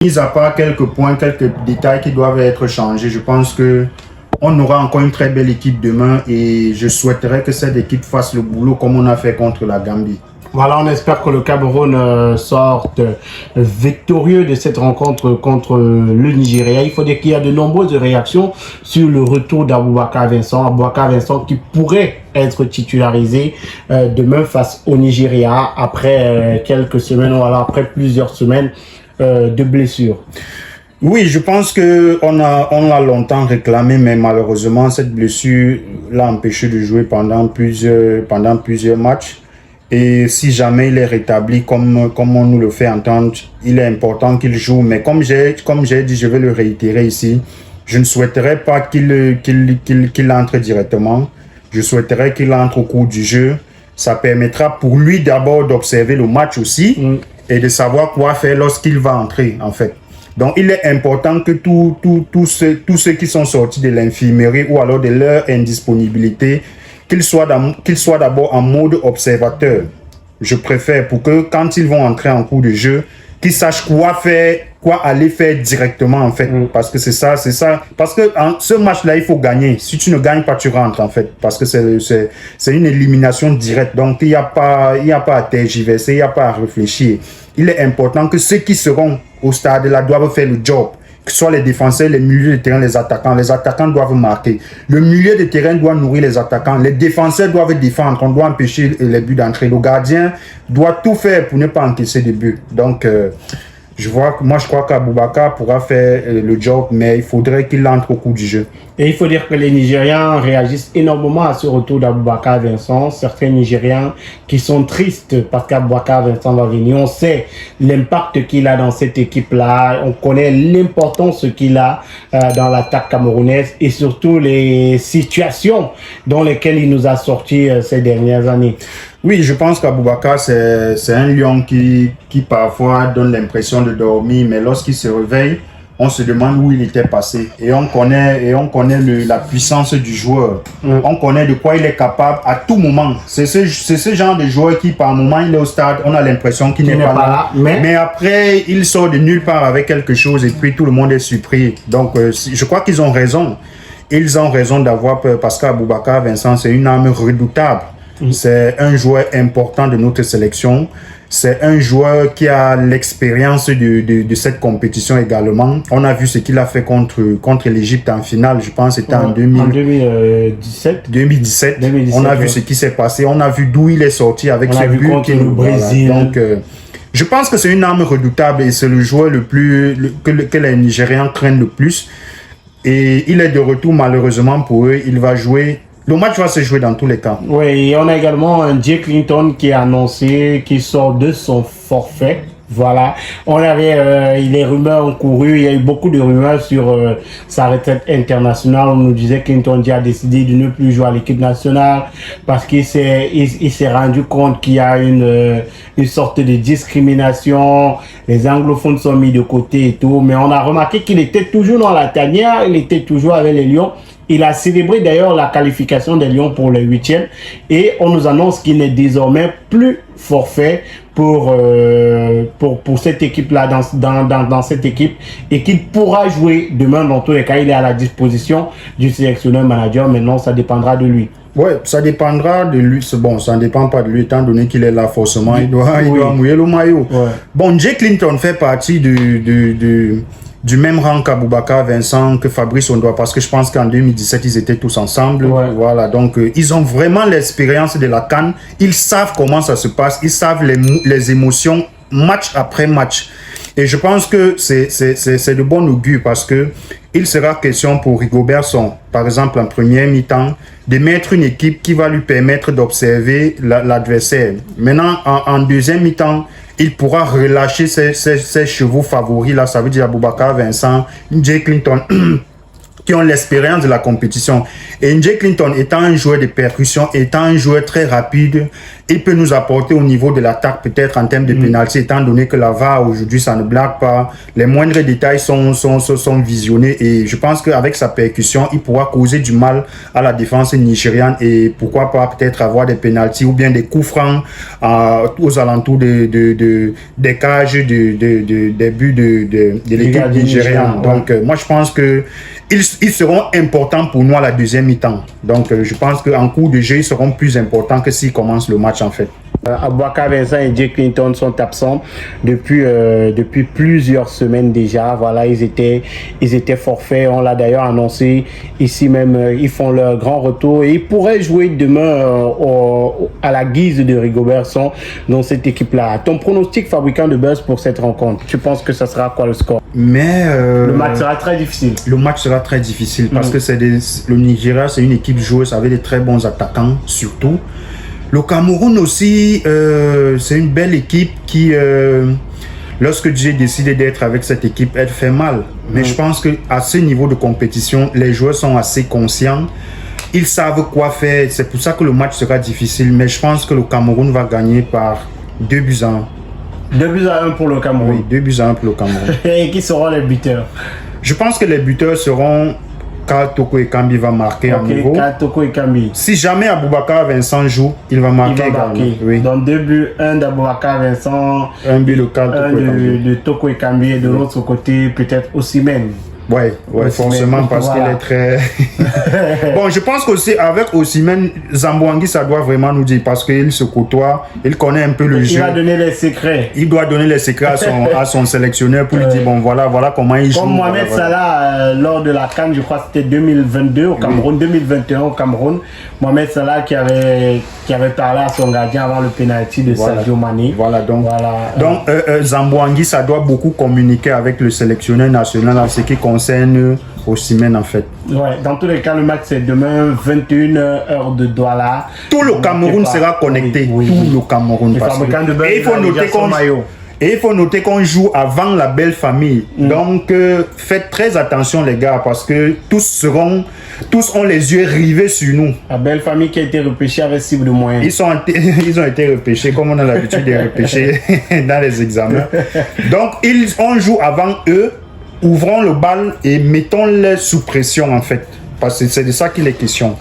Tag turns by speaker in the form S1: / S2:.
S1: mis à part quelques points, quelques détails qui doivent être changés, je pense que on aura encore une très belle équipe demain et je souhaiterais que cette équipe fasse le boulot comme on a fait contre la Gambie.
S2: Voilà, on espère que le Cameroun sorte victorieux de cette rencontre contre le Nigeria. Il faut dire qu'il y a de nombreuses réactions sur le retour d'Aboubacar Vincent. Aboubacar Vincent qui pourrait être titularisé demain face au Nigeria après quelques semaines ou alors après plusieurs semaines de blessures.
S1: Oui, je pense que on l'a longtemps réclamé, mais malheureusement cette blessure l'a empêché de jouer pendant plusieurs matchs. Et si jamais il est rétabli comme on nous le fait entendre, il est important qu'il joue. Mais comme j'ai dit, je vais le réitérer ici, je ne souhaiterais pas qu'il entre directement. Je souhaiterais qu'il entre au cours du jeu. Ça permettra pour lui d'abord d'observer le match aussi et de savoir quoi faire lorsqu'il va entrer en fait. Donc, il est important que tous ceux qui sont sortis de l'infirmerie ou alors de leur indisponibilité, qu'ils soient d'abord en mode observateur. Je préfère pour que quand ils vont entrer en cours de jeu, qu'ils sachent quoi faire, quoi aller faire directement en fait. Parce que c'est ça. Parce que ce match-là, il faut gagner. Si tu ne gagnes pas, tu rentres en fait. Parce que c'est une élimination directe. Donc, il n'y a pas à tergiverser, il n'y a pas à réfléchir. Il est important que ceux qui seront au stade là doivent faire le job. Que ce soit les défenseurs, les milieux de terrain, les attaquants doivent marquer. Le milieu de terrain doit nourrir les attaquants. Les défenseurs doivent défendre. On doit empêcher les buts d'entrée. Le gardien doit tout faire pour ne pas encaisser des buts. Donc, je crois qu'Aboubacar pourra faire le job, mais il faudrait qu'il entre au cours du jeu.
S2: Et il faut dire que les Nigérians réagissent énormément à ce retour d'Aboubacar Vincent. Certains Nigérians qui sont tristes parce qu'Aboubacar Vincent va venir. On sait l'impact qu'il a dans cette équipe-là. On connaît l'importance qu'il a dans l'attaque camerounaise et surtout les situations dans lesquelles il nous a sortis ces dernières années.
S1: Oui, je pense qu'Aboubacar, c'est un lion qui parfois donne l'impression de dormir, mais lorsqu'il se réveille, on se demande où il était passé. Et on connaît la puissance du joueur. On connaît de quoi il est capable à tout moment. C'est ce genre de joueur qui, par moment, il est au stade, on a l'impression qu'il n'est pas là. Mais après, il sort de nulle part avec quelque chose et puis tout le monde est surpris. Donc, je crois qu'ils ont raison. Ils ont raison d'avoir peur parce qu'Aboubacar Vincent, c'est une arme redoutable. C'est un joueur important de notre sélection. C'est un joueur qui a l'expérience de cette compétition également. On a vu ce qu'il a fait contre l'Égypte en finale. Je pense que c'était en 2017. On a vu ce qui s'est passé. On a vu d'où il est sorti avec ce but
S2: contre le Brésil.
S1: Voilà. Donc, je pense que c'est une arme redoutable et c'est le joueur que les Nigérians craignent le plus. Et il est de retour malheureusement pour eux. Il va jouer. Le match va se jouer dans tous les cas.
S2: Oui, et on a également un Jay Clinton qui a annoncé qu'il sort de son forfait. Voilà, on avait les rumeurs ont couru, il y a eu beaucoup de rumeurs sur sa retraite internationale. On nous disait que Clinton a décidé de ne plus jouer à l'équipe nationale parce qu'il s'est rendu compte qu'il y a une sorte de discrimination. Les anglophones sont mis de côté et tout, mais on a remarqué qu'il était toujours dans la tanière, il était toujours avec les Lions. Il a célébré d'ailleurs la qualification des Lions pour les 8e et on nous annonce qu'il n'est désormais plus forfait pour cette équipe-là, dans cette équipe et qu'il pourra jouer demain dans tous les cas. Il est à la disposition du sélectionneur manager. Maintenant, ça dépendra de lui.
S1: Ouais, ça dépendra de lui. Bon, ça ne dépend pas de lui, étant donné qu'il est là forcément. Il doit mouiller le maillot. Ouais. Bon, Jay Clinton fait partie du même rang qu'Aboubacar Vincent, que Fabrice Ondoa, parce que je pense qu'en 2017, ils étaient tous ensemble. Ouais. Voilà, donc ils ont vraiment l'expérience de la CAN. Ils savent comment ça se passe. Ils savent les émotions match après match. Et je pense que c'est de bon augure parce que il sera question pour Rigobertson, par exemple en première mi-temps, de mettre une équipe qui va lui permettre d'observer l'adversaire. Maintenant, en deuxième mi-temps, il pourra relâcher ses chevaux favoris, là, ça veut dire Aboubacar Vincent, Jay Clinton, qui ont l'expérience de la compétition. Et Jay Clinton étant un joueur de percussion, étant un joueur très rapide il peut nous apporter au niveau de l'attaque, peut-être en termes de pénalty, étant donné que la VAR aujourd'hui, ça ne blague pas. Les moindres détails sont visionnés et je pense qu'avec sa percussion, il pourra causer du mal à la défense nigériane et pourquoi pas peut-être avoir des pénaltys ou bien des coups francs aux alentours des cages des buts de l'équipe nigériane. Donc, moi, je pense que ils seront importants pour nous à la deuxième mi-temps. Donc, je pense qu'en cours de jeu, ils seront plus importants que s'ils commencent le match, en fait.
S2: Aboubakar Vincent et Jay Clinton sont absents depuis plusieurs semaines déjà. Voilà, ils étaient forfaits. On l'a d'ailleurs annoncé ici même. Ils font leur grand retour et ils pourraient jouer demain à la guise de Rigobertson dans cette équipe-là. Ton pronostic, fabricant de buzz, pour cette rencontre, tu penses que ça sera quoi le score?
S1: Mais
S2: le match sera très difficile.
S1: Le match sera très difficile parce que le Nigeria, c'est une équipe joueuse avec de très bons attaquants surtout. Le Cameroun aussi, c'est une belle équipe qui, lorsque j'ai décidé d'être avec cette équipe, elle fait mal. Mais je pense qu'à ce niveau de compétition, les joueurs sont assez conscients. Ils savent quoi faire. C'est pour ça que le match sera difficile. Mais je pense que le Cameroun va gagner par 2-1.
S2: 2-1 pour le Cameroun.
S1: Oui, 2-1 pour le Cameroun.
S2: Et qui seront les buteurs?
S1: Je pense que les buteurs seront... Karl Toko Ekambi va marquer à nouveau.
S2: Karl Toko Ekambi.
S1: Si jamais Aboubakar Vincent joue, il va marquer également.
S2: Oui. Donc 2 buts, un d'Aboubakar Vincent,
S1: un but de Karl Toko Ekambi.
S2: De Toko Ekambi et de l'autre côté peut-être Osimhen.
S1: Ouais, forcément parce qu'il est très... Bon, je pense qu'aussi avec Osimhen, Zambouangui, ça doit vraiment nous dire parce qu'il se côtoie, il connaît un peu le jeu.
S2: Il va donner les secrets.
S1: Il doit donner les secrets à son sélectionneur pour lui dire, bon, voilà comment il joue.
S2: Comme Mohamed Salah, lors de la CAN, je crois que c'était 2022 au Cameroun, 2021 au Cameroun. Mohamed Salah qui avait parlé à son gardien avant le penalty de Sadio Mané.
S1: Voilà, donc Zambouangui, ça doit beaucoup communiquer avec le sélectionneur national en ce qui concerne Osimhen en fait.
S2: Ouais, dans tous les cas, le match c'est demain 21h de Douala.
S1: Tout le Cameroun sera connecté. Tout le Cameroun. Et il faut noter qu'on joue avant la belle famille. Donc, faites très attention les gars parce que tous ont les yeux rivés sur nous.
S2: La belle famille qui a été repêchée avec cible de moyens.
S1: Ils ont été repêchés comme on a l'habitude de repêcher dans les examens. Donc, on joue avant eux. Ouvrons le bal et mettons-les sous pression en fait. Parce que c'est de ça qu'il est question.